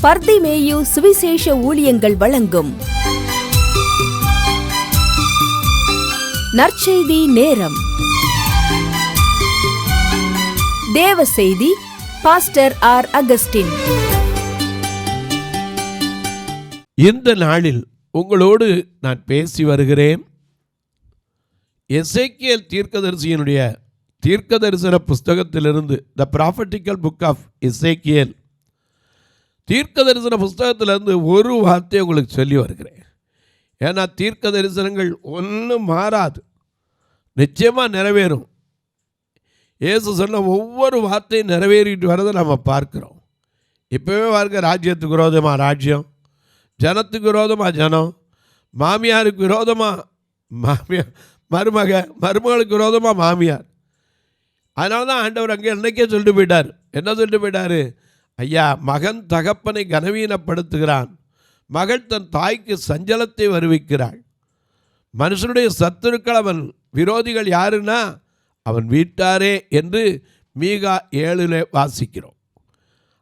பர்திமேயு சுவிசேஷ ஊழியங்கள் வழங்கும் நற்செய்தி நேரம். தேவ செய்தி பாஸ்டர் ஆர். அகஸ்டின். இந்த நாளில் உங்களோடு நான் பேசி வருகிறேன். எசேக்கியேல் தீர்க்கதரிசியினுடைய தீர்க்கதரிசன புஸ்தகத்திலிருந்து, த ப்ராஃபட்டிக்கல் புக் ஆஃப் எசேக்கியேல் தீர்க்க தரிசன புஸ்தகத்திலேருந்து ஒரு வார்த்தையை உங்களுக்கு சொல்லி வருகிறேன். ஏன்னா தீர்க்க தரிசனங்கள் ஒன்றும் மாறாது, நிச்சயமாக நிறைவேறும். இயேசு சொன்ன ஒவ்வொரு வார்த்தையும் நிறைவேறிட்டு வரதை நம்ம பார்க்குறோம். இப்போவே பாருங்க, ராஜ்யத்துக்கு விரோதமாக ராஜ்யம், ஜனத்துக்கு விரோதமாக ஜனம், மாமியாருக்கு விரோதமாக மாமியார், மருமகளுக்கு விரோதமாக மாமியார். அதனால தான் ஆண்டவர் அங்கே என்னைக்கே சொல்லிட்டு போயிட்டார். என்ன சொல்லிட்டு போயிட்டார்? ஐயா, மகன் தகப்பனை கனவீனப்படுத்துகிறான், மகள் தன் தாய்க்கு சஞ்சலத்தை வருவிக்கிறாள். மனுஷனுடைய சத்துருக்கள் அவன் விரோதிகள் யாருன்னா அவன் வீட்டாரே என்று மீகா 7 வாசிக்கிறோம்.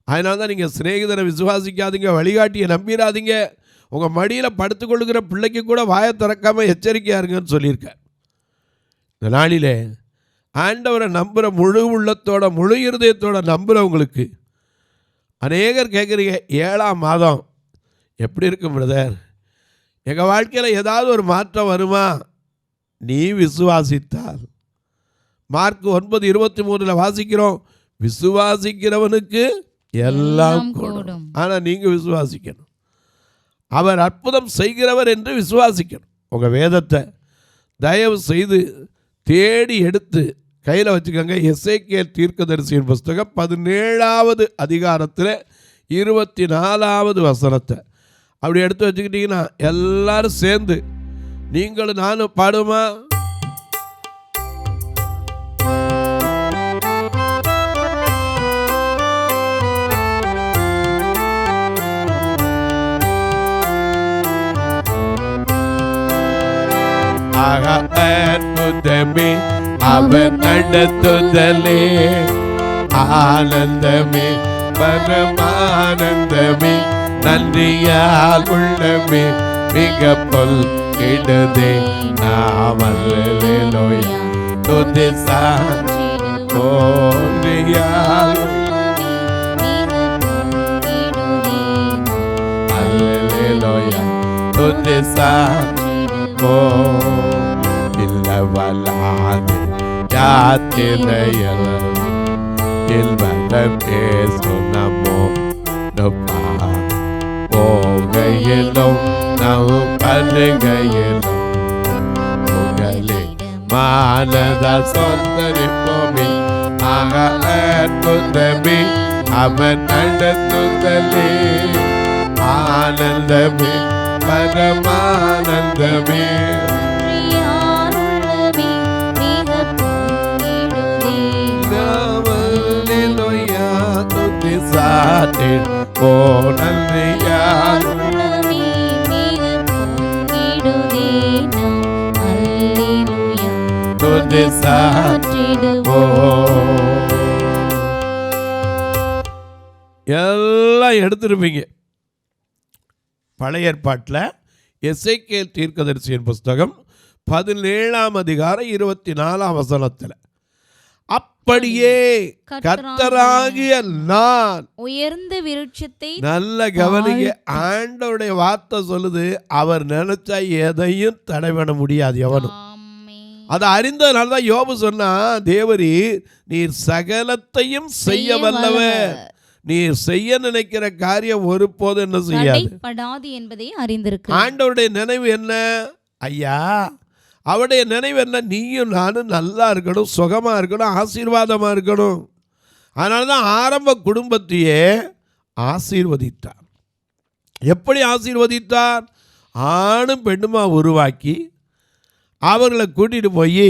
அதனால தான் நீங்கள் சிநேகிதரை விசுவாசிக்காதீங்க, வழிகாட்டியை நம்பிடாதீங்க, உங்கள் மடியில் படுத்துக்கொள்ளுகிற பிள்ளைக்கு கூட வாயை திறக்காமல் எச்சரிக்கையாக இருங்கன்னு சொல்லியிருக்கார். இந்த நாளிலே ஆண்டவரை நம்புகிற முழு உள்ளத்தோட முழு இருதயத்தோட நம்புகிறவங்களுக்கு அநேகர் கேட்குறீங்க, 7ஆம் மாதம் எப்படி இருக்கும் பிரதர், எங்கள் வாழ்க்கையில் ஏதாவது ஒரு மாற்றம் வருமா? நீ விசுவாசித்தால், மார்க் 9:23 வாசிக்கிறோம், விசுவாசிக்கிறவனுக்கு எல்லாம் கூடும். ஆனால் நீங்கள் விசுவாசிக்கணும், அவர் அற்புதம் செய்கிறவர் என்று விசுவாசிக்கணும். உங்கள் வேதத்தை தயவு செய்து தேடி எடுத்து கையில் வச்சுக்கோங்க. எசேக்கியேல் தீர்க்கதரிசியின் புஸ்தகம் 17வது அதிகாரத்தில் 24வது வசனத்தை அப்படி எடுத்து வச்சுக்கிட்டிங்கன்னா எல்லாரும் சேர்ந்து நீங்களும் நானும் பாடுமா? அற்புதமே அவர் நடத்துதலே, ஆனந்தமே பரமானந்தமே, நன்றியால் உள்ளமே மிக பொல்கிடுதே, நாமல்லேலோயா துதிசா போன்றியால் அல்லேலோயா துதிசா போ இல்லவலானே யாத்திரையல் இல்வந்தே சுனமோ நொப்பா போகையிலும் நவ் பருகையிலும் புகழே மானத சொந்தரிப்போமே, ஆக அற்புதமே அவன் நடத்துதலே, ஆனந்தமே பரமானந்தமே, ஓ நன்றியால் எல்லாம் எடுத்துருப்பீங்க. பழைய ஏற்பாட்டில் எசேக்கியேல் தீர்க்கதரிசியின் புஸ்தகம் 17ஆம் அதிகாரம் 24ஆம் வசனத்தில், அப்படியே கர்த்தராகிய நான் உயர்ந்த விருட்சத்தை, நல்ல கவனிக்க, ஆண்டவருடைய வார்த்தை சொல்லுது, அவர் நினைச்சா எதையும் தடை பண்ண முடியாது எவனும். அதை அறிந்ததுனால தான் யோபு சொன்னா, தேவரீர் நீர் சகலத்தையும் செய்ய வல்லவர், நீர் செய்ய நினைக்கிற காரியம் ஒருபோது என்ன செய்யாது என்பதை அறிந்திருக்கு. ஆண்டவருடைய நினைவு என்ன ஐயா? அவருடைய நினைவு என்ன? நீயும் நானும் நல்லா இருக்கணும், சுகமாக இருக்கணும், ஆசீர்வாதமாக இருக்கணும். அதனால தான் ஆரம்ப குடும்பத்தையே ஆசீர்வதித்தார். எப்படி ஆசீர்வதித்தார்? ஆணும் பெண்ணுமா உருவாக்கி அவர்களை கூட்டிகிட்டு போய்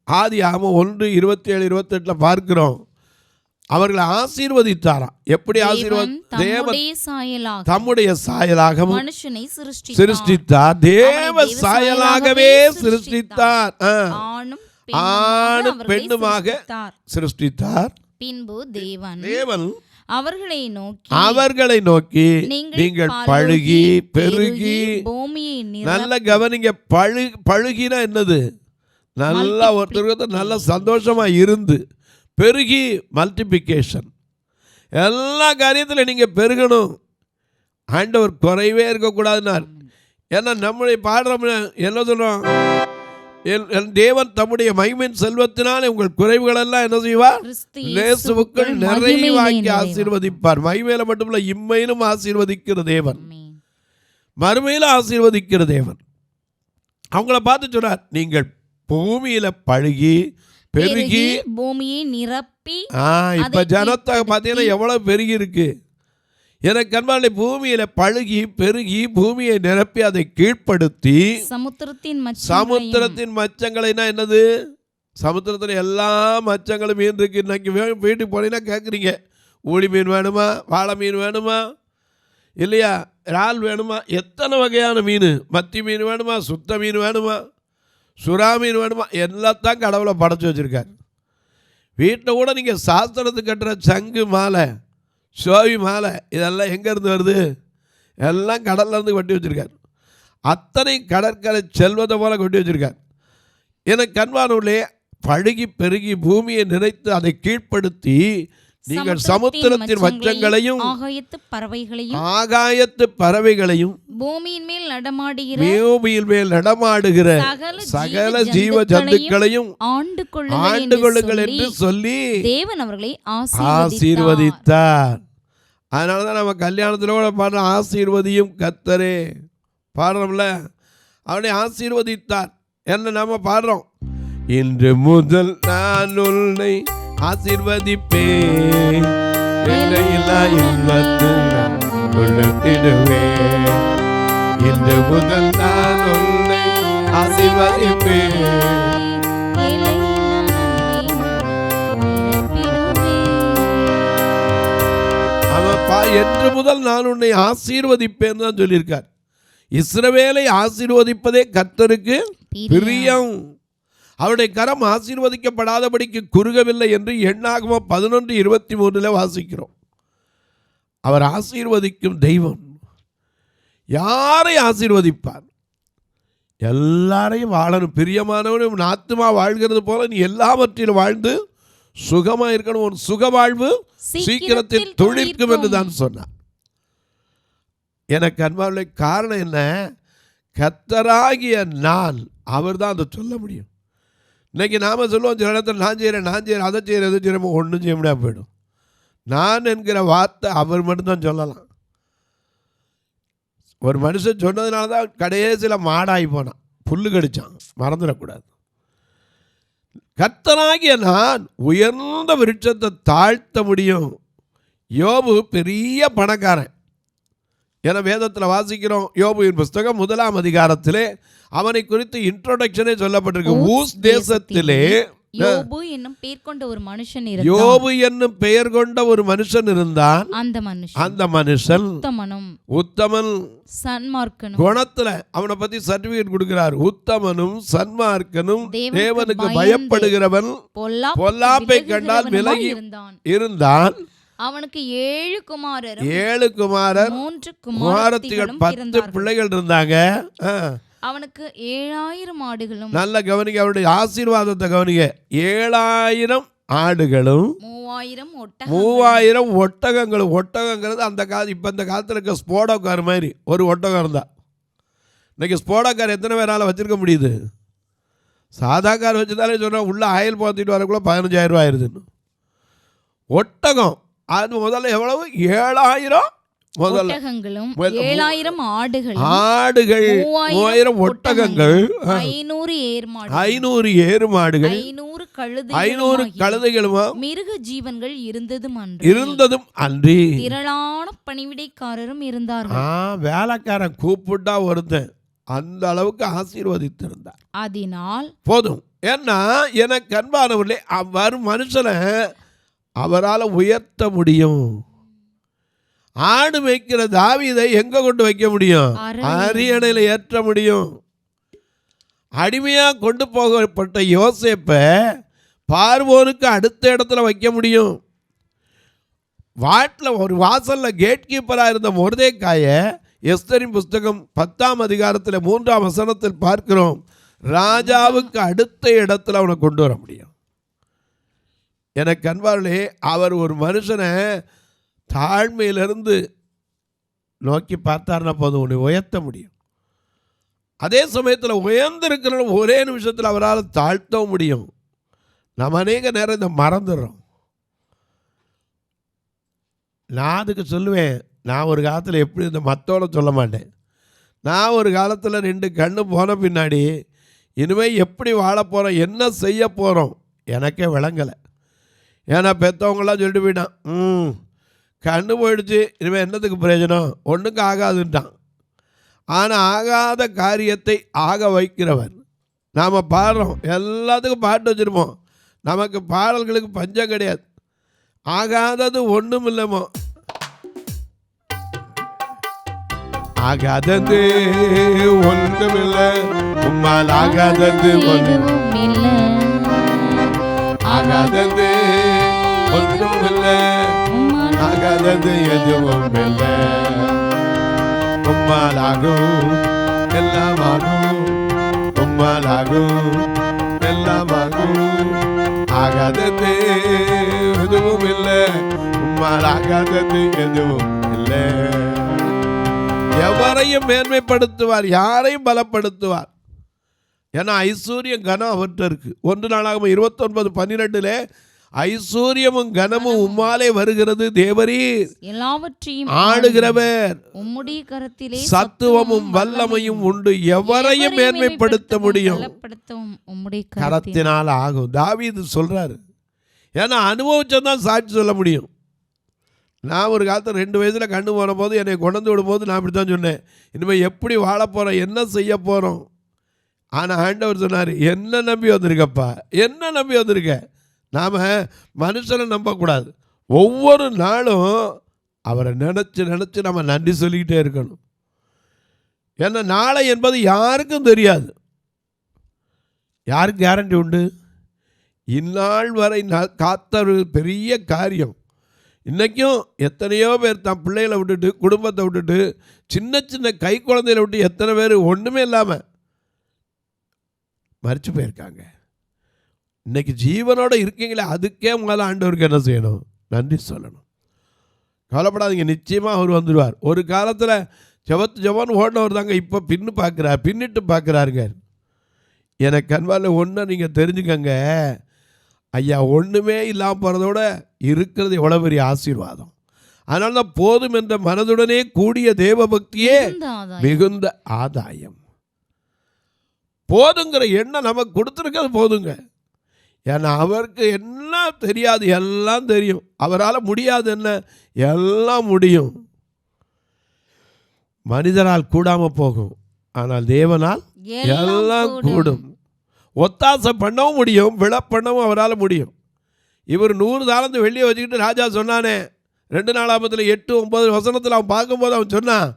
ஆதியாகமம் 1:27-28 பார்க்கிறோம், அவர்களை ஆசீர்வதித்தாராம். எப்படி தம்முடைய சாயலாகவும் மனுஷனை சிருஷ்டித்தார், தேவ சாயலாகவே சிருஷ்டித்தார், ஆணும் பெண்ணுமாக சிருஷ்டித்தார். பின்பு தேவன் அவர்களை நோக்கி நீங்கள் பழுகி பெருகி. பூமியை நல்ல கவனிங்க, பழுகினா என்னது? நல்லா ஒருத்தருக்கு நல்ல சந்தோஷமா இருந்து பெருகி, மல்டிபிகேஷன். எல்லா காரியத்திலும் நீங்க பெருகணும். ஆண்டவர் குறைவே இருக்கக்கூடாதுன்னார். ஏன்னா நம்முடைய பாடுறோம் என்ன சொல்றோம்? என் தேவன் தம்முடைய மகிமையின் செல்வத்தினாலே உங்கள் குறைவுகள் எல்லாம் என்ன செய்வார்? இயேசுவுக்குள் நிறைவாக்கி ஆசீர்வதிப்பார். மகிமையில மட்டுமல்ல, இம்மையிலும் ஆசீர்வதிக்கிற தேவன், மறுமையிலும் ஆசீர்வதிக்கிற தேவன். அவங்கள பார்த்து சொன்னார், நீங்கள் பூமியில பழுகி பெருகி பூமியை நிரப்பி. இப்ப ஜனத்தை பார்த்தீங்கன்னா எவ்வளவு பெருகி இருக்கு. எனக்கு அன்பாலே, பூமியில பழுகி பெருகி பூமியை நிரப்பி அதை கீழ்ப்படுத்தி சமுத்திரத்தின் மச்சங்களைனா என்னது? சமுத்திரத்தில் எல்லா மச்சங்களும் மீன் இருக்கு. இன்னைக்கு வீட்டுக்கு போனீங்கன்னா கேட்குறீங்க, ஊழி மீன் வேணுமா, வாழை மீன் வேணுமா, இல்லையா இறால் வேணுமா, எத்தனை வகையான மீன், மத்தி மீன் வேணுமா, சுத்த மீன் வேணுமா, சுறா மீன் வேணுமா, எல்லாத்தான் கடவுளை படைச்சி வச்சுருக்கார். வீட்டில் கூட நீங்கள் சாஸ்திரத்துக்கு கட்டுற சங்கு மாலை, சோவி மாலை, இதெல்லாம் எங்கேருந்து வருது? எல்லாம் கடல்லேருந்து கொட்டி வச்சுருக்கார். அத்தனை கடற்கரை செல்வதை போல கொட்டி வச்சுருக்கார். எனக்கு கண்பானவர்களே, பழுகி பெருகி பூமியை நிறைத்து அதை கீழ்ப்படுத்தி நீங்கள் சமுத்திரத்தின் மச்சங்களையும் ஆகாயத்து பறவைகளையும் பூமியின் மேல் நடமாடுகிற சகல ஜீவ ஜந்துக்களையும் ஆண்டு கொள்ளுங்கள் என்று சொல்லி தேவன் அவர்களை ஆசீர்வதித்தார். அதனாலதான் நம்ம கல்யாணத்தில் கூட பாடுற ஆசீர்வதியும் கர்த்தரே பாடுறோம்ல, அவனை ஆசீர்வதித்தார். என்ன நம்ம பாடுறோம், இன்று முதல் நான் உன்னை ஆசீர்வதிப்பேன், இன்று முதல் நான் உன்னை ஆசீர்வதிப்பேன். என்று முதல் நான் உன்னை ஆசீர்வதிப்பேன் தான் சொல்லியிருக்கார். இஸ்ரவேலை ஆசீர்வதிப்பதே கர்த்தருக்கு பிரியம். அவருடைய கரம் ஆசீர்வதிக்கப்படாதபடிக்கு குறுகவில்லை என்று எண்ணாகமம் 11:23 வாசிக்கிறோம். அவர் ஆசீர்வதிக்கும் தெய்வம். யாரை ஆசீர்வதிப்பார்? எல்லாரையும் வாழணும். பிரியமானவனும் ஆத்துமா வாழ்கிறது போல நீ எல்லாவற்றிலும் வாழ்ந்து சுகமா இருக்கணும். உன் சுக வாழ்வு சீக்கிரத்தில் துளிர்க்கும் என்று தான் சொன்னார். எனக்கு அன்பாவுள்ள காரணம் என்ன? கர்த்தராகிய நான், அவர் தான் அதை சொல்ல முடியும். இன்னைக்கு நாம சொல்லுவோம், சில இடத்துல நான் செய்கிறேன் அதை செய்கிறேன் எது செய்கிறோமோ ஒன்றும் செய்ய முடியாது போயிடும். நான் என்கிற வார்த்தை அவர் மட்டும்தான் சொல்லலாம். ஒரு மனுஷன் சொன்னதுனால தான் கடைசியில் மாடாகி போனான், புல்லு கடிச்சான், மறந்துடக்கூடாது. கர்த்தராகிய நான் உயர்ந்த விருட்சத்தை தாழ்த்த முடியும். யோபு பெரிய பணக்காரன். என வேதத்தில் வாசிக்கிறோம். யோபுவின் புஸ்தகம் 1ஆம் அதிகாரத்திலே அவனை குறித்து இன்ட்ரோடக்ஷனே சொல்லப்பட்டிருக்கு. ஊஸ் தேசத்திலே யோபு என்னும் பெயர் கொண்ட ஒரு மனுஷன் இருந்தான். அந்த மனுஷன் உத்தமன் சன்மார்க்கனும். குணத்துல அவனை பத்தி சர்டிபிகேட் கொடுக்கிறார். உத்தமனும் சன்மார்க்கனும், தேவனுக்கு பயப்படுகிறவன், பொல்லாப்பை கண்டால் விலகி இருந்தான். அவனுக்கு 7 குமாரர் 3 குமாரத்திகள் 10 பிள்ளைகள் இருந்தாங்க. அவனுக்கு 7000 ஆடுகளும். நல்ல கவனிங்க, அவருடைய ஆசீர்வாதத்தை கவனிங்க. 7000 ஆடுகளும் 3000 ஒட்டகங்களும். ஒட்டகங்கிறது அந்த இப்போ இந்த காலத்தில் இருக்க ஸ்போடோ கார் மாதிரி ஒரு ஒட்டகம் இருந்தால். இன்னைக்கு ஸ்போடோ கார் எத்தனை பேரால் வச்சிருக்க முடியுது? சாதா கார் வச்சுதாலே சொன்னால் உள்ள ஆயில் போத்திட்டு வரக்குள்ள 15,000 ரூபா ஆயிடுதுன்னு. ஒட்டகம் அது முதல்ல எவ்வளவு? 7000 ஒட்டகங்களும் 7000 ஆடுகள் 3000 ஒட்டகங்கள் 500 ஏறு மாடுகள் 500 கழுதைகளும் மிருக ஜீவன்கள் இருந்ததும் அன்றி திரளான பணிவிடைக்காரரும் இருந்தார்கள். வேலைக்காரன் கூப்பிட்டா ஒருத்தன் அந்த அளவுக்கு ஆசீர்வதித்திருந்தார். அதனால் போதும். ஏன்னா எனக்கு அன்பானவர்களே, அவர் மனுஷனை அவரால் உயர்த்த முடியும். ஆடு வைக்கிற தாவீதை எங்க கொண்டு வைக்க முடியும்? அரியணையில் ஏற்ற முடியும். அடிமையா கொண்டு போகப்பட்ட யோசேப்பை பார்வோனுக்கு அடுத்த இடத்துல வைக்க முடியும். வாட்டில் ஒரு வாசலில் கேட் கீப்பராக இருந்த மொர்தெக்காயை எஸ்தரின் புஸ்தகம் 10ஆம் அதிகாரத்தில் 3ஆம் வசனத்தில் பார்க்கிறோம். ராஜாவுக்கு அடுத்த இடத்துல அவனை கொண்டு வர முடியும். எனக்கு அன்பார்களே, அவர் ஒரு மனுஷனை தாழ்மையிலிருந்து நோக்கி பார்த்தாருன்னா போதும், உன்னை உயர்த்த முடியும். அதே சமயத்தில் உயர்ந்திருக்கிற ஒரே நிமிஷத்தில் அவரால் தாழ்த்தவும் முடியும். நம்ம அநேக நேரம் இந்த மறந்துடுறோம். நான் அதுக்கு சொல்லுவேன், நான் ஒரு காலத்தில் எப்படி இந்த மற்றவனை சொல்ல மாட்டேன். நான் ஒரு காலத்தில் 2 கண்ணு போன பின்னாடி இனிமேல் எப்படி வாழ போகிறோம், என்ன செய்ய போகிறோம் எனக்கே விளங்கலை. ஏன்னா பெற்றவங்களாம் சொல்லிட்டு போயிட்டான், கண்ணு போயிடுச்சு, இனிமேல் என்னத்துக்கு பிரயோஜனம், ஒன்றுக்கும் ஆகாதுன்ட்டான். ஆனால் ஆகாத காரியத்தை ஆக வைக்கிறவர். நாம் பாடுறோம், எல்லாத்துக்கும் பாட்டு வச்சுருப்போம், நமக்கு பாடல்களுக்கு பஞ்சம் கிடையாது. ஆகாதது ஒன்றும் இல்லைமோ, ஆகாதது ஒன்றுமில்லை, உம்மால் ஆகாதது ஒன்றுமில்லை, ஆகாதது ஒன்றுமில்லை, ஆகாதது எதுவும் இல்லை, உம்மால் ஆகும் எல்லாம் ஆகும், உம்மால் ஆகும் எல்லாம் ஆகும், ஆகாதது எதுவும் இல்லை, உம்மால் ஆகாதது எதுவும் இல்லை. எவரையும் மேன்மைப்படுத்துவார், யாரையும் பலப்படுத்துவார். ஏன்னா ஐஸ்வர்யம் கனம் அவர்கிட்ட இருக்கு. 1 நாளாகமம் 29:12 ஐஸ்வர்யமும் கனமும் உம்மாலே வருகிறது, தேவரீர் எல்லாவற்றையும் ஆளுகிறவர், உம்முடைய கரத்திலே சத்துவமும் வல்லமையும் உண்டு, எவரையும் மேன்மைப்படுத்த முடியும், கரத்தினால் ஆகும். தாவீது சொல்றாரு. ஏன்னா அனுபவிச்சதான் சாட்சி சொல்ல முடியும். நான் ஒரு காலத்தில் 2 வயசில் கண்ணு போன போது என்னை கொண்டு விடும்போது நான் இப்படி தான் சொன்னேன், இனிமேல் எப்படி வாழ போகிறோம், என்ன செய்ய போகிறோம். ஆனால் ஆண்டவர் சொன்னார், என்ன நம்பி வந்திருக்கப்பா, என்ன நம்பி வந்திருக்க. நாம் மனுஷனை நம்பக்கூடாது. ஒவ்வொரு நாளும் அவரை நினச்சி நம்ம நன்றி சொல்லிக்கிட்டே இருக்கணும். ஏன்னா நாளை என்பது யாருக்கும் தெரியாது. யாருக்கு கேரண்டி உண்டு? இந்நாள் வரை காத்த ஒரு பெரிய காரியம். இன்றைக்கும் எத்தனையோ பேர் தன் பிள்ளைகளை விட்டுட்டு, குடும்பத்தை விட்டுட்டு, சின்ன சின்ன கை குழந்தைகளை விட்டு எத்தனை பேர் ஒன்றுமே இல்லாமல் மரிச்சு போயிருக்காங்க. இன்றைக்கி ஜீவனோடு இருக்கீங்களே, அதுக்கே முதல்ல ஆண்டவருக்கு என்ன செய்யணும்? நன்றி சொல்லணும். கவலைப்படாதீங்க, நிச்சயமாக அவர் வந்துடுவார். ஒரு காலத்தில் ஜபன் ஓடினவர் தாங்க இப்போ பின்னிட்டு பார்க்குறாருங்க. எனக்கு அன்பால் ஒன்று நீங்கள் தெரிஞ்சுக்கங்க, ஐயா ஒன்றுமே இல்லாமல் போகிறதோட இருக்கிறது எவ்வளோ பெரிய ஆசீர்வாதம். அதனால தான் போதும் என்ற மனதுடனே கூடிய தேவ பக்தியே மிகுந்த ஆதாயம். போதுங்கிற எண்ணம் நமக்கு கொடுத்துருக்கிறது போதுங்க. ஏன்னா அவருக்கு என்ன தெரியாது, எல்லாம் தெரியும். அவரால் முடியாது என்ன, எல்லாம் முடியும். மனிதரால் கூடாமல் போகும், ஆனால் தேவனால் எல்லாம் கூடும். ஒத்தாசை பண்ணவும் முடியும், விழ பண்ணவும் அவரால் முடியும். இவர் 100 தாலந்து வெள்ளியை வச்சுக்கிட்டு ராஜா சொன்னானே, 2 நாளாகமத்தில் 8-9 வசனத்தில் அவன் பார்க்கும்போது அவன் சொன்னான்,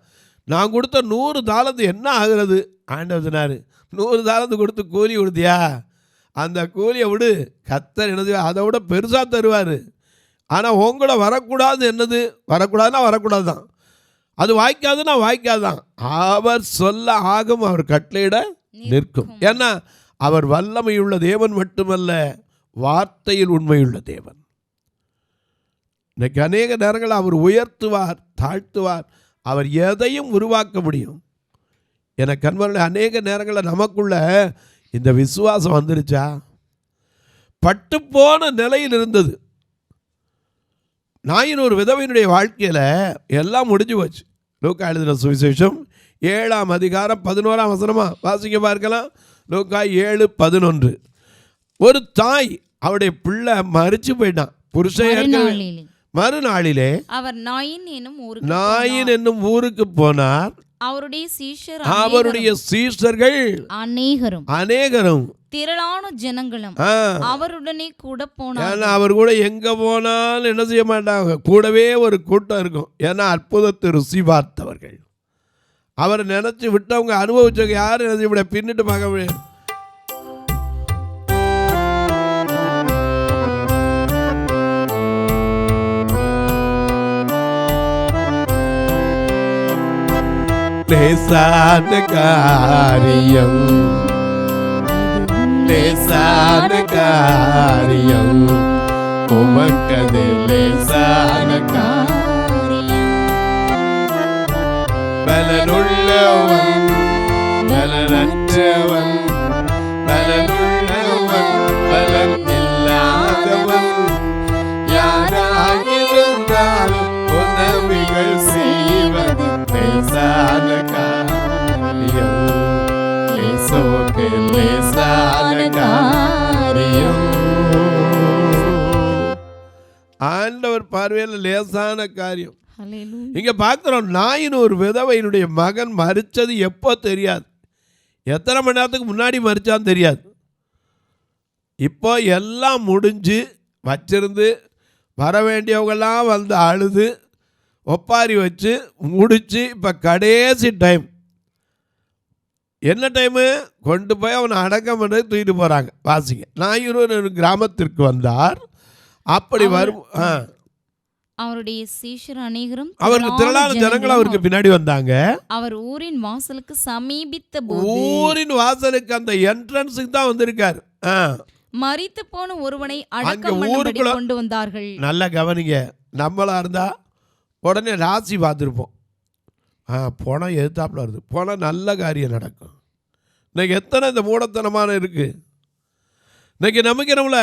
நான் கொடுத்த 100 தாலந்து என்ன ஆகுறது. ஆண்டவர் சொன்னார், 100 தாலந்து கொடுத்து கூலி கொடுத்தியா, அந்த கூலியை விடு, கர்த்தர் என்னது அதை விட பெருசாக தருவார். ஆனால் உங்களை வரக்கூடாது, என்னது வரக்கூடாதுன்னா வரக்கூடாது தான், அது வாய்க்காதுன்னா வாய்க்காது தான். அவர் சொல்ல ஆகும், அவர் கட்டளையிட நிற்கும். ஏன்னா அவர் வல்லமையுள்ள தேவன் மட்டுமல்ல, வார்த்தையில் உண்மையுள்ள தேவன். இன்னைக்கு அநேக நேரங்கள் அவர் உயர்த்துவார், தாழ்த்துவார், அவர் எதையும் உருவாக்க முடியும். எனக்கு அன்பர்களே, அநேக நேரங்களில் நமக்குள்ள இந்த விசுவாசம் வந்துருச்சா? பட்டுப்போன நிலையில் இருந்தது. நாயின் ஒரு விதவையினுடைய வாழ்க்கையில் எல்லாம் முடிஞ்சு போச்சு. லூக்கா எழுதின சுவிசேஷம் 7ஆம் அதிகாரம் 11ஆம் வசனமா வாசிக்க பார்க்கலாம். லூக்கா 7:11. ஒரு தாய், அவருடைய பிள்ளை மரிச்சு போயிட்டான். புருஷன் மறுநாளிலே அவர் நாயின் என்னும் ஊருக்கு போனார். அவருடைய சீஷர்கள் அநேகரும் திரளான ஜனங்களும் அவருடனே கூட போனார். அவர் கூட எங்க போனாலும் என்ன செய்ய மாட்டாங்க, கூடவே ஒரு கூட்டம் இருக்கும். ஏன்னா அற்புதத்தை ருசி பார்த்தவர்கள், அவரை நினைச்சு விட்டவங்க, அனுபவிச்சவங்க யாரும் என்ன செய்ய முடியாது, பின்னிட்டு பார்க்க முடியாது. லேசான காரியம், லேசான காரியம், உமக்கது லேசான காரியம். பலனுள்ளவன் பலனற்றவன், பலனுள்ளவன் பலன் இல்லாதவன், யாராயிருந்தாலும் உதவிகள் செய்வது லேசான காரியம், லேசோக்கு லேசான காரியம். ஆண்டவர் பார்வையில் லேசான காரியம். இங்க பார்க்கிறோம், நாயின் ஒரு விதவையினுடைய மகன் மரிச்சது எப்போ தெரியாது, எத்தனை மணி நேரத்துக்கு முன்னாடி மரிச்சான்னு தெரியாது. இப்போ எல்லாம் முடிஞ்சு வச்சிருந்து வர வேண்டியவங்கெல்லாம் வந்து அழுது ஒப்பாரி வச்சு முடிச்சு இப்போ கடைசி டைம். என்ன டைமு? கொண்டு போய் அவனை அடக்கம் பண்ணி தூக்கிட்டு போகிறாங்க. வாசிங்க. நாயின் ஒரு கிராமத்திற்கு வந்தார். அப்படி வரும் அவருடைய சீஷர் அநேகரும் அவருக்கு திரளான ஜனங்கள் அவருக்கு பின்னாடி வந்தாங்க. அவர் ஊரின் வாசலுக்கு சமீபித்த ஊரின் வாசலுக்கு அந்த என்ட்ரன்ஸுக்கு தான் வந்திருக்காரு. மரித்து போன ஒருவனை அடக்கம் பண்ணும்படி கொண்டு வந்தார்கள். நல்ல கவனிங்க, நம்மளா இருந்தா உடனே ராசி பார்த்துருப்போம். போனால் எதிர்த்தாப்புல வருது, போனால் நல்ல காரியம் நடக்கும். இன்னைக்கு எத்தனை இந்த மூடத்தனமான இருக்கு. இன்னைக்கு நமக்கு நம்மள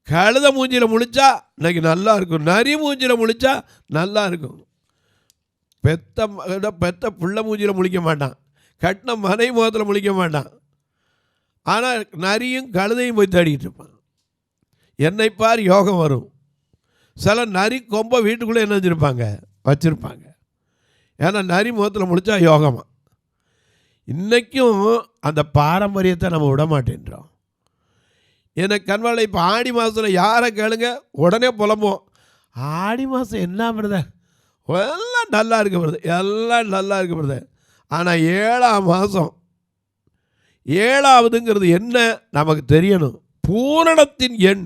கழுத மூஞ்சியில் முழிச்சா இன்னைக்கு நல்லா இருக்கும், நரி மூஞ்சியில் முழிச்சா நல்லா இருக்கும். பெத்த புள்ள மூஞ்சியில் முழிக்க மாட்டான், கட்டின மனை முகத்தில் முழிக்க மாட்டான். ஆனால் நரியும் கழுதையும் போய் தேடிட்டு இருப்பான். என்னை பார் யோகம் வரும். சில நரி கொம்ப வீட்டுக்குள்ளே என்ன வச்சுருப்பாங்க. ஏன்னா நரி முகத்தில் முழிச்சா யோகமாக. இன்றைக்கும் அந்த பாரம்பரியத்தை நம்ம விட மாட்டேன்றோம். எனக்கு கண்வாழை இப்போ ஆடி மாதத்தில் யாரை கேளுங்க உடனே புலம்போம். ஆடி மாதம் என்ன பிரதர், எல்லாம் நல்லா இருக்கு பிரதர், எல்லாம் நல்லா இருக்கு பிரதர். ஆனால் 7ஆம் மாதம், 7ஆவதுங்கிறது என்ன நமக்கு தெரியணும். பூரணத்தின் எண்.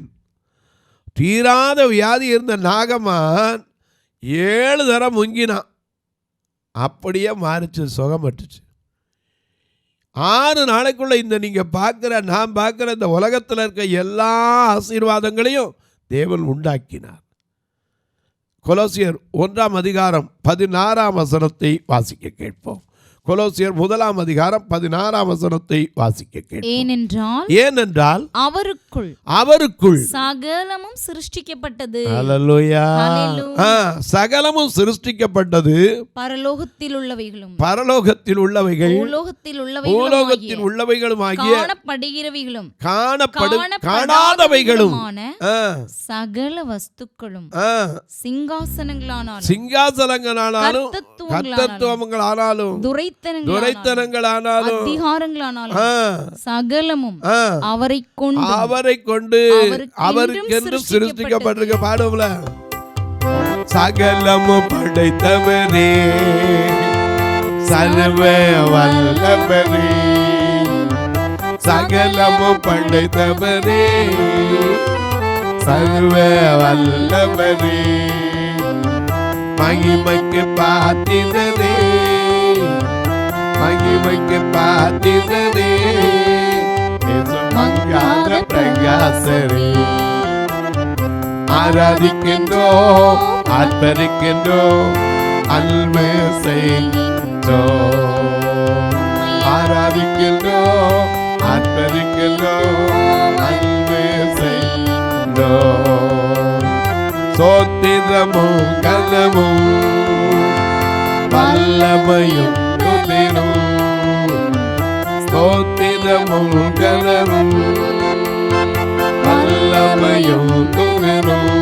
தீராத வியாதி இருந்த நாகமான் 7 தரம் முங்கினான், அப்படியே மாறிச்சு, சுகமட்டுச்சு. 6 நாளைக்குள்ள இந்த நீங்கள் பார்க்குற, நான் பார்க்குற இந்த உலகத்தில் இருக்க எல்லா ஆசீர்வாதங்களையும் தேவன் உண்டாக்கினார். கொலோசியர் 1ஆம் அதிகாரம் 16ஆம் வசனத்தை வாசிக்க கேட்போம். கொலோசியர் 1ஆம் அதிகாரம் 16ஆம் வசனத்தை வாசிக்க கேட்போம். ஏனென்றால் அவருக்குள் சகலமும் சிருஷ்டிக்கப்பட்டது. அல்லேலூயா. சகலமும் சிருஷ்டிக்கப்பட்டது. பரலோகத்தில் உள்ளவைகளும் பரலோகத்தில் உள்ளவைகள், பூலோகத்தில் உள்ளவைகளும் ஆகிய காணப்படுகிறவைகளும் காணாதவைகளும் சகல வஸ்துக்களும் சிங்காசனங்களானாலும் கர்த்தத்துவங்களானாலும் துரைத்தனங்களானாலும் அதிகாரங்களானாலும் சகலமும் அவரை கொண்டு அவருக்கென்று சிருஷ்டிக்கப்பட்டிருக்க. பாடுவோம்ல. சகலமும் படைத்தவரே, சர்வ வல்லவரே, சகலமும் படைத்தவரே, சர்வ வல்லவரே, மகிமைக்கு பாத்திரரே, மகிமைக்கு பாத்திரரே, மங்காத பிரகாசரே. ஆராதிக்கின்றோம், ஆர்ப்பரிக்கின்றோம், அன்பு செய்கின்றோம். ஆராதிக்கின்றோம், ஆர்ப்பரிக்கின்றோம், அன்பு செய்கின்றோம். சோத்திரமும் கனமும் வல்லமையும் துதிரும். ஸ்தோத்திரமும் கனமும் வல்லமையும் துதிரும்.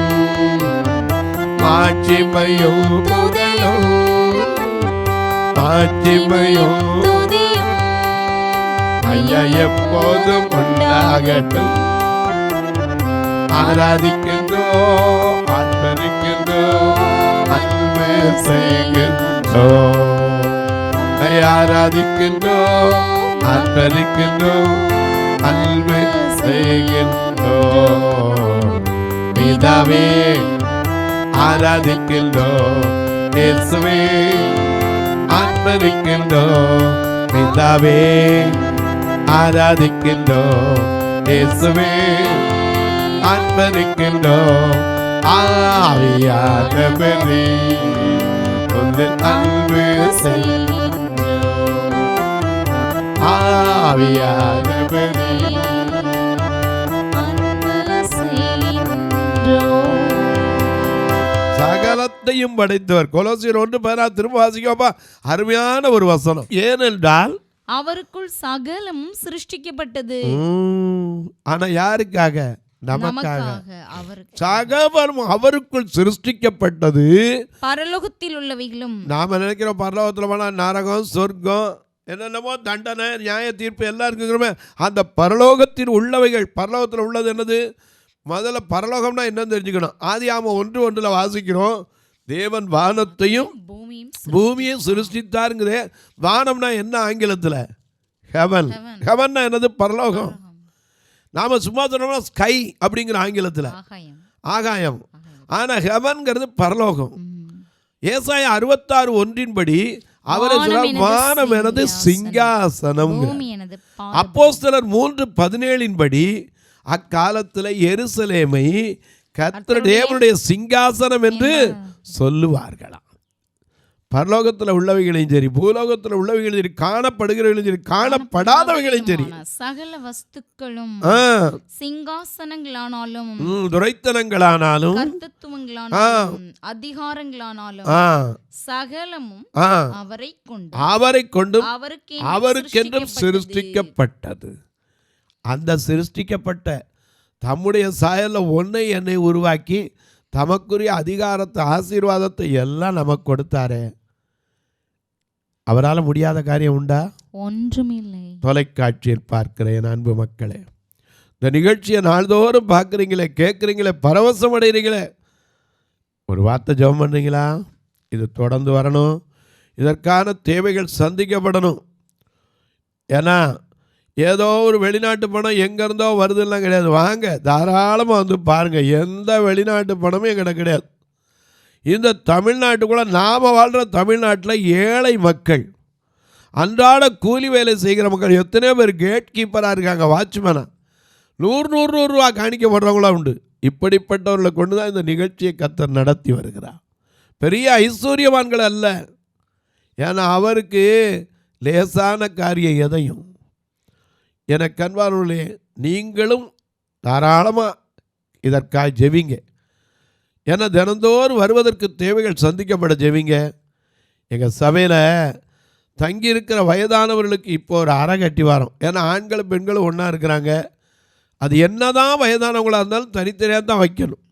மாட்சிமையும் புகழும், மாட்சிமையும் ஐயா எப்போதும் உண்டாகட்டும். ஆராதிக்கின்றோம், ஆர்ப்பரிக்கின்றோம், அன்பு செய்கின்றோம். ஆராதிக்கின்றோம், ஆர்ப்பரிக்கின்றோம், அன்பு செய்கின்றோம். பிதாவே ஆராதிக்கின்றோம், இயேசுவே ஆர்ப்பரிக்கின்றோம் பிதாவே, ஆராதிக்கின்றோம் இயேசுவே, ஆர்ப்பரிக்கின்றோம் ஆவியானவரே, உங்கள் அன்பு ஆவியானவரே. சகலத்தையும் படைத்தவர். கொலோசியர் 1:16 திரும்ப வாசிக்கப்பா, அருமையான ஒரு வசனம். ஏனென்றால் அவருக்குள் சகலமும் சிருஷ்டிக்கப்பட்டது. ஆனா யாருக்காக? நமக்காக. சகலமும் அவருக்குள் சிருஷ்டிக்கப்பட்டது. பரலோகத்தில் உள்ளவைகளும், நாம நினைக்கிறோம் பரலோகத்துல போனா நரகம், சொர்க்கம், என்னென்னமோ தண்டனை, நியாய தீர்ப்பு எல்லாம் இருக்குங்கிறோமே. அந்த பரலோகத்தில் உள்ளவைகள், பரலோகத்தில் உள்ளது என்னது? முதல்ல பரலோகம்னா என்னன்னு தெரிஞ்சுக்கணும். ஆதியாகமம் 1:1 வாசிக்கிறோம், தேவன் வானத்தையும் பூமியையும் சிருஷ்டித்தாருங்குதே. வானம்னா என்ன ஆங்கிலத்தில்? ஹெவன். ஹெவன்னா என்னது? பரலோகம். நாம சும்மா சொன்னோம்னா ஸ்கை அப்படிங்கிற ஆங்கிலத்தில் ஆகாயம். ஆனா ஹெவன்கிறது பரலோகம். ஏசாயா 66:1 அவரை சொல்ல, வானம் எனது சிங்காசனம். அப்போஸ்தலர் 3:17 அக்காலத்தில் எருசலேமை கர்த்தர் தேவனுடைய சிங்காசனம் என்று சொல்லுவார்களாம். பரலோகத்தில் உள்ளவைகளையும் சரி, பூலோகத்தில் உள்ளவைகளையும் சரி, காணப்படுகிறவைகளையும் சரி, காணப்படாதவைகளையும் சரி, சகல வஸ்துக்களும் சிங்காசனங்களானாலும், துரைத்தனங்களானாலும், கர்த்தத்துவங்களானாலும், அதிகாரங்களானாலும் சகலமும் அவரை கொண்டும் அவருக்கென்றும் சிருஷ்டிக்கப்பட்டது. அந்த சிருஷ்டிக்கப்பட்ட தம்முடைய சாயல்ல ஒன்னை என்னை உருவாக்கி தமக்குரிய அதிகாரத்தை, ஆசீர்வாதத்தை எல்லாம் நமக்கு கொடுத்தாரே. அவரால் முடியாத காரியம் உண்டா? ஒன்றுமில்லை. தொலைக்காட்சியில் பார்க்கிற என் அன்பு மக்களே, இந்த நிகழ்ச்சியை நாள்தோறும் பார்க்குறீங்களே, கேட்குறீங்களே, பரவசம் அடைகிறீங்களே, ஒரு வார்த்தை ஜெபம் பண்ணுறீங்களா? இது தொடர்ந்து வரணும், இதற்கான தேவைகள் சந்திக்கப்படணும். ஏன்னா ஏதோ ஒரு வெளிநாட்டு பணம் எங்கேருந்தோ வருதுலாம் கிடையாது. வாங்க, தாராளமாக வந்து பாருங்கள். எந்த வெளிநாட்டு பணமும் எங்கிட்ட கிடையாது. இந்த தமிழ்நாட்டுக்குள்ளே, நாம் வாழ்கிற தமிழ்நாட்டில் ஏழை மக்கள், அன்றாட கூலி வேலை செய்கிற மக்கள் எத்தனையோ பேர் கேட் கீப்பராக இருக்காங்க, வாட்ச்மேனாக. 100 ரூபா காணிக்கப்படுறவங்களாம் உண்டு. இப்படிப்பட்டவர்களை கொண்டு தான் இந்த நிகழ்ச்சியை கர்த்தர் நடத்தி வருகிறார். பெரிய ஐஸ்வர்யவான்கள் அல்ல. ஏன்னா அவருக்கு லேசான காரியம் எதையும். எனக்கு அன்பானவர்களே, நீங்களும் தாராளமாக இதற்காக ஜெபிங்க. ஏன்னா தினந்தோறும் வருவதற்கு தேவைகள் சந்திக்கப்பட ஜெபிங்க. எங்கள் சபையில் தங்கியிருக்கிற வயதானவர்களுக்கு இப்போ ஒரு அறை கட்டி வரோம். ஏன்னா ஆண்களும் பெண்களும் ஒன்றா இருக்கிறாங்க. அது என்ன தான் வயதானவங்களாக இருந்தாலும் தனித்தனியாக தான் வைக்கணும்.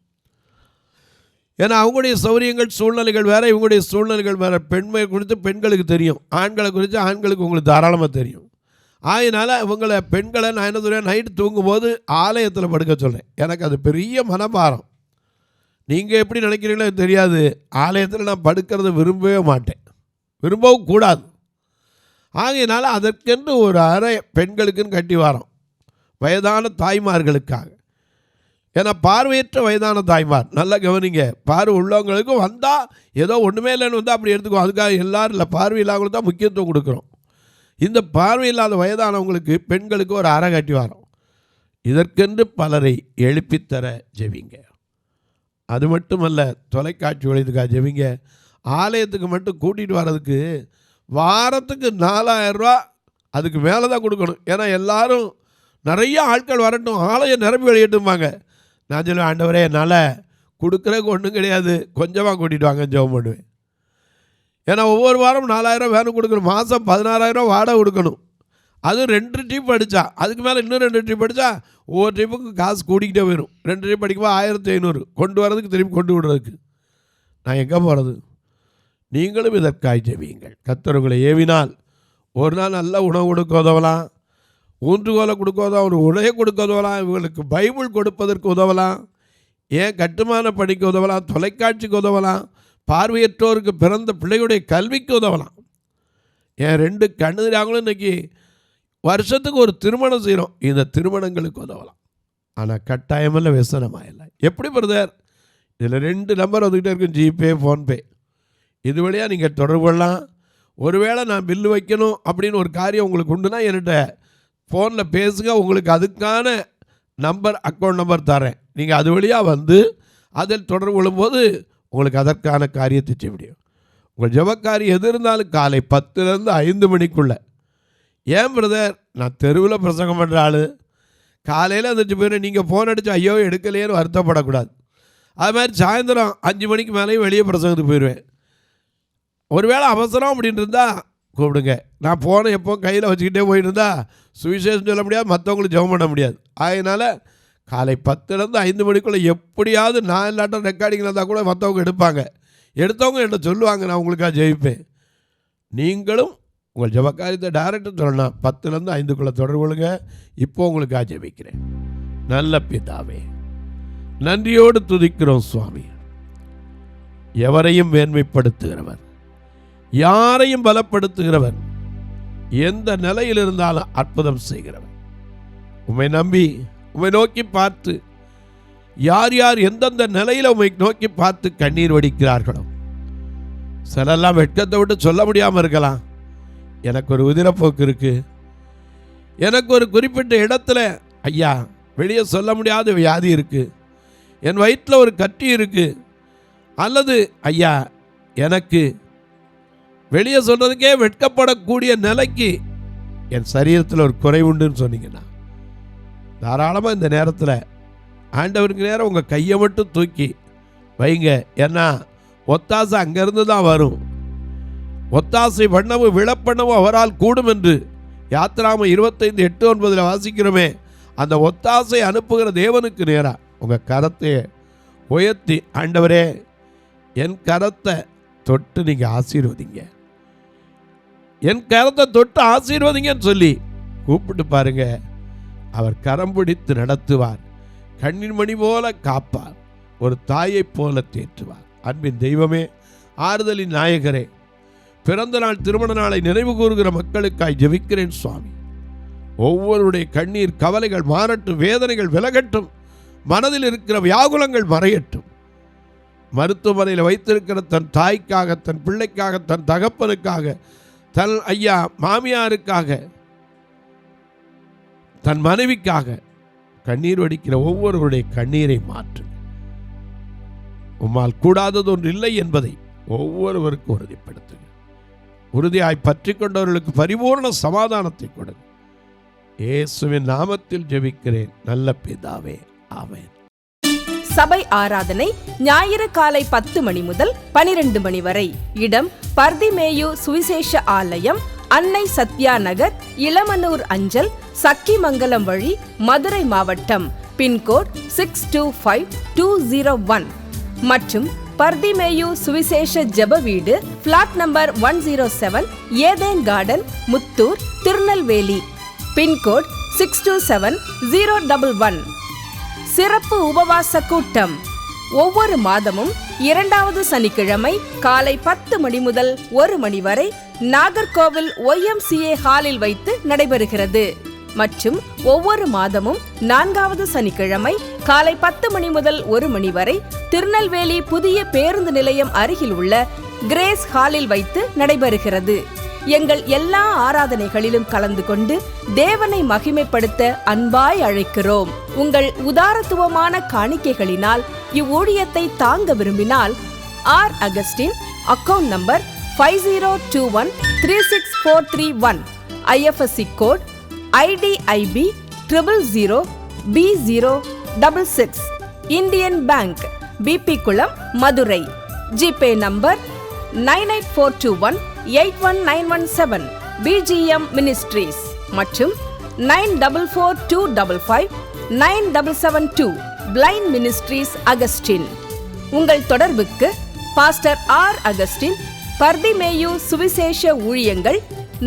ஏன்னா அவங்களுடைய சௌரியங்கள், சூழ்நிலைகள் வேறு, இவங்களுடைய சூழ்நிலைகள் வேறு. பெண்மை குறித்து பெண்களுக்கு தெரியும், ஆண்களை குறித்து ஆண்களுக்கு உங்களுக்கு தாராளமாக தெரியும். அதனால் இவங்களை, பெண்களை நான் என்ன சொல்கிறேன், நைட்டு தூங்கும்போது ஆலயத்தில் படுக்க சொல்கிறேன். எனக்கு அது பெரிய மனபாரம். நீங்கள் எப்படி நினைக்கிறீங்களோ தெரியாது. ஆலயத்தில் நான் படுக்கிறத விரும்பவே மாட்டேன், விரும்பவும் கூடாது. ஆகையினால அதற்கென்று ஒரு அறை பெண்களுக்குன்னு கட்டி வரோம், வயதான தாய்மார்களுக்காக. ஏன்னா பார்வையற்ற வயதான தாய்மார், நல்லா கவனிங்க, பார்வை உள்ளவங்களுக்கும் வந்தால் ஏதோ ஒன்றுமே இல்லைன்னு வந்தால் அப்படி எடுத்துக்குவோம். அதுக்காக எல்லோரும் இல்லை, பார்வை இல்லாதவங்களுக்கு தான் முக்கியத்துவம் கொடுக்குறோம். இந்த பார்வை இல்லாத வயதானவங்களுக்கு, பெண்களுக்கு ஒரு அறை கட்டி வரோம். இதற்கென்று பலரை எழுப்பித்தர ஜெபிங்க. அது மட்டுமல்ல, தொலைக்காட்சி வழிதுக்காக ஜெபிங்க. ஆலயத்துக்கு மட்டும் கூட்டிகிட்டு வர்றதுக்கு வாரத்துக்கு 4000 ரூபா, அதுக்கு மேலே தான் கொடுக்கணும். ஏன்னா எல்லாரும் நிறைய ஆட்கள் வரட்டும், ஆலயம் நிரம்பி வெளியிட்டும்பாங்க. நான் சொல்லுவேன், ஆண்டவரே என்னால் கொடுக்குறதுக்கு ஒன்றும் கிடையாது, கொஞ்சமாக கூட்டிகிட்டு வாங்க, ஜெபம் பண்ணுவேன். ஏன்னா ஒவ்வொரு வாரம் 4000 வேணும் கொடுக்கணும், மாதம் 16000 வாடகை கொடுக்கணும். அதுவும் 2 ட்ரிப் அடித்தா, அதுக்கு மேலே இன்னும் 2 ட்ரிப் அடித்தா ஒவ்வொரு ட்ரிப்புக்கு காசு கூட்டிக்கிட்டே போயிடும். 2 ட்ரிப் அடிக்கும்போது 1500 கொண்டு வரதுக்கு, திரும்பி கொண்டு விடுறதுக்கு. நான் எங்கே போகிறது? நீங்களும் இதற்காக ஜெபியுங்கள். கர்த்தர் உங்களை ஏவினால் ஒரு நாள் நல்ல உணவு கொடுக்க உதவலாம், ஊன்றுகோலை கொடுக்க உதவலாம், ஒரு உடையை கொடுக்க உதவலாம், இவங்களுக்கு பைபிள் கொடுப்பதற்கு உதவலாம், ஏன் கட்டுமான படிக்க உதவலாம், தொலைக்காட்சிக்கு உதவலாம், பார்வையற்றோருக்கு பிறந்த பிள்ளைகளுடைய கல்விக்கு உதவலாம். என் 2 கண்ணுறாங்களும் இன்றைக்கி வருஷத்துக்கு ஒரு திருமணம் செய்கிறோம், இந்த திருமணங்களுக்கு உதவலாம். ஆனால் கட்டாயமில்லை, விசனமாக இல்லை. எப்படி பிரதர்? இதில் 2 நம்பர் வந்துக்கிட்டே இருக்கும், ஜிபே, ஃபோன்பே. இது வழியாக நீங்கள் தொடர்பு கொள்ளலாம். ஒருவேளை நான் பில்லு வைக்கணும் அப்படின்னு ஒரு காரியம் உங்களுக்கு உண்டுன்னா என்கிட்ட ஃபோனில் பேசுங்க, உங்களுக்கு அதுக்கான நம்பர், அக்கௌண்ட் நம்பர் தரேன். நீங்கள் அது வழியாக வந்து அதில் தொடர்பு கொள்ளும்போது உங்களுக்கு அதற்கான காரியத்தை செய்ய முடியும். உங்கள் ஜெபக்காரி எது இருந்தாலும் காலை 10லேருந்து 5 மணிக்குள்ளே. ஏன் பிரதர், நான் தெருவில் பிரசங்கம் பண்ணுற ஆள், காலையில் வந்துட்டு போயிடும், நீங்கள் ஃபோன் அடித்து ஐயோ எடுக்கலையேன்னு வருத்தப்படக்கூடாது. அது மாதிரி சாயந்தரம் 5 மணிக்கு மேலேயும் வெளியே பிரசங்கத்துக்கு போயிடுவேன். ஒருவேளை அவசரம் அப்படின்னு இருந்தால் கூப்பிடுங்க. நான் ஃபோனை எப்போ கையில் வச்சுக்கிட்டே போயிட்டு இருந்தால் சுவிசேஷம் சொல்ல முடியாது, மற்றவங்களுக்கு ஜெபம் பண்ண முடியாது. அதனால் காலை 10லேருந்து 5 மணிக்குள்ளே எப்படியாவது நான் இல்லாட்டம் ரெக்கார்டிங்கில் இருந்தால் கூட மற்றவங்க எடுப்பாங்க. எடுத்தவங்க என்கிட்ட சொல்லுவாங்க, நான் உங்களுக்காக ஜெயிப்பேன். நீங்களும் உங்கள் ஜெபக்காரியத்தை டைரக்டாக சொல்லணும். 10லேருந்து 5க்குள்ளே தொடர்பு கொள்ளுங்க. இப்போ உங்களுக்காக ஜெபிக்கிறேன். நல்ல பிதாவே, நன்றியோடு துதிக்கிறோம் சுவாமி. எவரையும் மேன்மைப்படுத்துகிறவர், யாரையும் பலப்படுத்துகிறவர், எந்த நிலையில் இருந்தாலும் அற்புதம் செய்கிறவர். உம்மை நம்பி உம்மை நோக்கி பார்த்து யார் யார் எந்தெந்த நிலையில் உம்மை நோக்கி பார்த்து கண்ணீர் வடிக்கிறார்களோ, சிலெல்லாம் வெட்கத்தை விட்டு சொல்ல முடியாமல் இருக்கலாம். எனக்கு ஒரு உதிரப்போக்கு இருக்குது, எனக்கு ஒரு குறிப்பிட்ட இடத்துல ஐயா வெளியே சொல்ல முடியாத வியாதி இருக்குது, என் வயிற்றில் ஒரு கட்டி இருக்குது, அல்லது ஐயா எனக்கு வெளியே சொல்கிறதுக்கே வெட்கப்படக்கூடிய நிலைக்கு என் சரீரத்தில் ஒரு குறை உண்டுன்னு சொன்னீங்கன்னா, தாராளமாக இந்த நேரத்தில் ஆண்டவருக்கு நேரம் உங்கள் கையை மட்டும் தூக்கி வைங்க. ஏன்னா ஒத்தாசை அங்கேருந்து தான் வரும். ஒத்தாசை பண்ணவும் விழப்பண்ணவும் அவரால் கூடும் என்று யாத்திராம 25:8-9 வாசிக்கிறோமே. அந்த ஒத்தாசை அனுப்புகிற தேவனுக்கு நேராக உங்கள் கரத்தை உயர்த்தி, ஆண்டவரே என் கரத்தை தொட்டு நீங்கள் ஆசீர்வதிங்க, என் கரத்தை தொட்டு ஆசீர்வதிங்கன்னு சொல்லி கூப்பிட்டு பாருங்க. அவர் கரம் பிடித்து நடத்துவார், கண்ணின் மணி போல காப்பார், ஒரு தாயைப் போல தேற்றுவார். அன்பின் தெய்வமே, ஆறுதலின் நாயகரே, பிறந்த நாள் திருமண நாளை நினைவு கூறுகிற மக்களுக்காய் ஜெபிக்கிறேன் சுவாமி. ஒவ்வொருடைய கண்ணீர் கவலைகள் மாறட்டும், வேதனைகள் விலகட்டும், மனதில் இருக்கிற வியாகுலங்கள் மறையட்டும். மருத்துவமனையில் வைத்திருக்கிற தன் தாய்க்காக, தன் பிள்ளைக்காக, தன் தகப்பனுக்காக, தன் ஐயா மாமியாருக்காக, தன் மனைவிக்காக கண்ணீர் வடிக்கிற ஒவ்வொருவருடைய கண்ணீரை மாற்று. உம்மால் கூடாதது ஒன்று இல்லை என்பதை ஒவ்வொருவருக்கும் உறுதிப்படுத்துங்க. உறுதியாய் பற்றி கொண்டவர்களுக்கு பரிபூர்ண சமாதானத்தை கொடுங்க. இயேசுவின் நாமத்தில் ஜெபிக்கிறேன் நல்ல பிதாவே, ஆமென். சபை ஆராதனை ஞாயிறு காலை 10 மணி முதல் 12 மணி வரை. இடம் பர்திமேயு சுவிசேஷ ஆலயம், அன்னை சத்யா நகர், இளமனூர் அஞ்சல், சக்கிமங்கலம் வழி, மதுரை மாவட்டம். பின்கோட் 625201 மற்றும் பர்திமேயு சுவிசேஷ ஜெப வீடு, flat number 107, Eden garden, Muthur, Tirunelveli. Pincode 627011. சிறப்பு உபவாச கூட்டம் ஒவ்வொரு மாதமும் 2வது சனிக்கிழமை காலை 10 மணி முதல் 1 மணி வரை நாகர்கோவில் YMCA ஹாலில் வைத்து நடைபெறுகிறது. மற்றும் ஒவ்வொரு மாதமும் 4வது சனிக்கிழமை காலை 10 மணி முதல் 1 மணி வரை திருநெல்வேலி புதிய பேருந்து நிலையம் அருகில் உள்ள கிரேஸ் ஹாலில் வைத்து நடைபெறுகிறது. எங்கள் எல்லா ஆராதனைகளிலும் கலந்து கொண்டு தேவனை மகிமைப்படுத்த அன்பாய் அழைக்கிறோம். உங்கள் உதாரத்துவமான காணிக்கைகளினால் இவ்வூழியத்தை தாங்க விரும்பினால் R Augustine, account number 5021364331, IFSC code IDIB 000B066, Indian bank, BP Kulam, Madurai. GPay number 9842181917, BGM ministries மற்றும் 9442559772, பிளைண்ட் மினிஸ்ட்ரீஸ் அகஸ்டின். உங்கள் தொடர்புக்கு பாஸ்டர் ஆர் அகஸ்டின், பர்திமேயு சுவிசேஷ ஊழியங்கள்,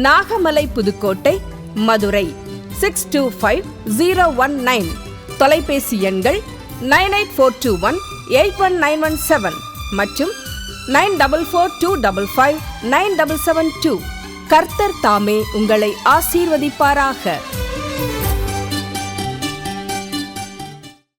நாகமலை, புதுக்கோட்டை, மதுரை 625019. தொலைபேசி எண்கள் 9842181917 மற்றும் 9442559772. கர்த்தர் தாமே உங்களை ஆசீர்வதிப்பாராக.